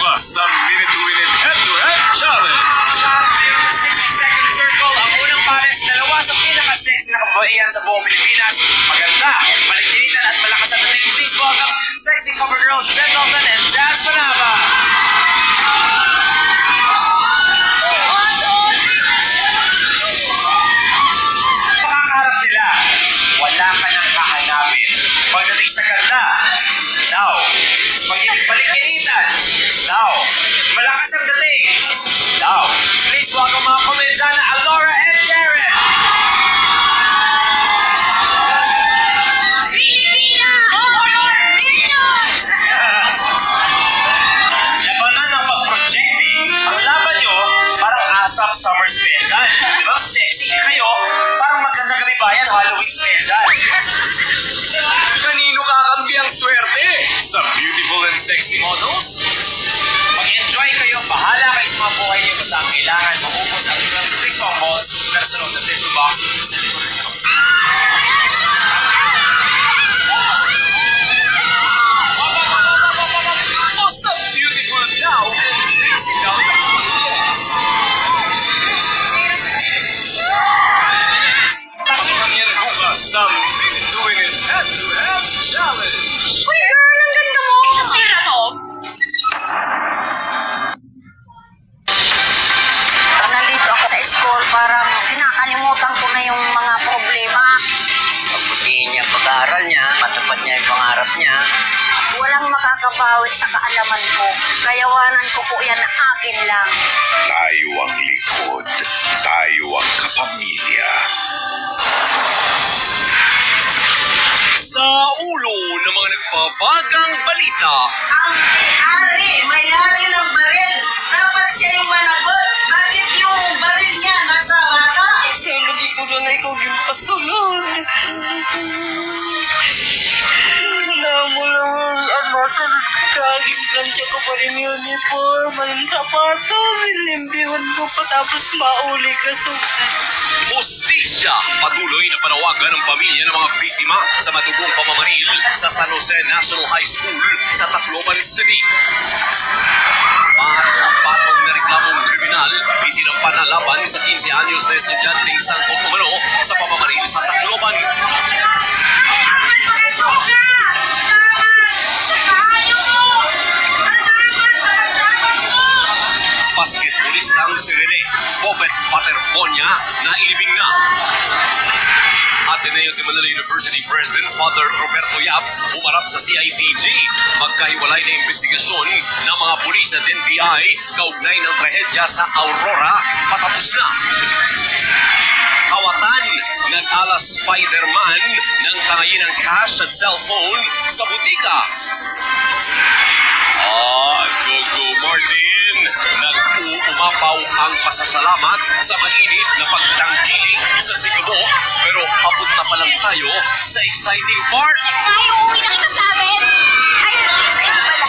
bukas sa Minute to Win It Head-to-Head Challenge. Sa 60-second circle, ang unang pares, dalawa sa pinaka-sexy na kababaihan sa buong Pilipinas. Maganda, maliginitan at malakas ang dating. Please welcome sexy cover girls Jen Dalton and Jazz Manaba. Makakaharap nila, wala ka nang hahanapin. Pagdating sa ganda, now. Pagdating paliginitan, now. Malakas ang dating, now. Please welcome mga komedyana Alora and Jared. Filipina! Honor Millions! Labanan ng pag-projecting. Ang laban nyo, parang ASAP Summer Special. Di ba? Sexy kayo, parang Magandang Gabi Bayan Halloween Special. Kanino kakampi ang swerte? Sa beautiful and sexy models? Mag-enjoy kayo, bahala kayo sa mga buhay niyo basta ang kailangan maubos ang ilang free combos na sa loob ng tissue box sa likuran niyo. O sa beautiful now and sexy now? Pakinggan yan bukas sa Minute to Win It Head-to-Head Challenge. Uy, girl, ang ganda mo! Sira to! Nandito ako sa school, parang kinakalimutan ko na yung mga problema. Pagbutihin niya ang pag-aaral niya, matupad niya yung pangarap niya. Walang makakabawi sa kaalaman ko. Kayawanan ko po yan akin lang. Tayo ang likod. Tayo ang kapamilya. Sa ulo ng mga nagbabagang balita, Ang may-ari, may-ari ng baril. Dapat siya yung managot. Bakit yung baril niya nasa bata? Sana di ko na ikaw yung pasunod. Wala mo lang, sa kaging plancha ko pa rin yung uniform, ang sapatos, ilimbiwan ko pa tapos mauli ka sukat. hustisya. Patuloy na panawagan ng pamilya ng mga biktima sa madugong pamamaril sa San Jose National High School sa Tacloban City. Patong na reklamong kriminal, isinampan na laban sa 15 anyos na estudyanteng sangkot umano sa pamamaril sa Tacloban. Basketballistang si Rene Bobet Paterponya na ilibing na. Ateneo de Manila University President Father Roberto Yap umarap sa CIDG. Magkahiwalay na investigasyon ng mga pulis at NBI kaugnay ng trahedya sa Aurora patapos na. Kawatan, nag-ala Spider-Man ng tangayin ng cash at cellphone sa butika. Gogo Martin, nag-uumapaw ang pasasalamat sa mainit na pagtangkilik sa Sigabo. Pero papunta pa lang tayo sa exciting part. Tayo, uwi na kita sa amin! Ayun, sa inyo pala.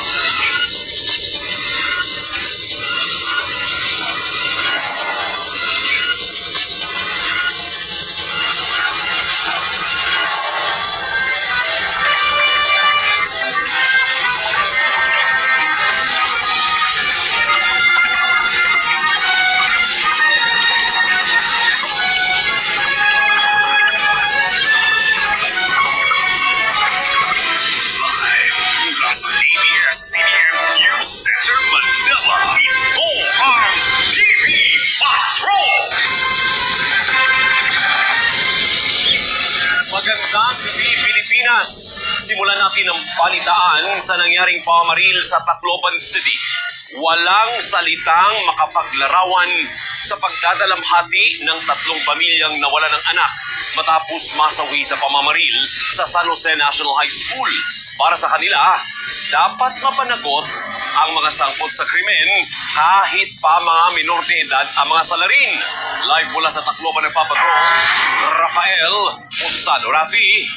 Mula sa ABS-CBN News Center, Manila, ito ang TV Patrol! Magandang gabi, Pilipinas! Simulan natin ang balitaan sa nangyaring pamamaril sa Tacloban City. Walang salitang makapaglarawan sa pagdadalamhati ng tatlong pamilyang nawala ng anak matapos masawi sa pamamaril sa San Jose National High School. Para sa kanila, dapat mapanagot ang mga sangkot sa krimen kahit pa mga minor de edad ang mga salarin. Live mula sa Tacloban nagpapatrol, Rafael Usano. Rafi,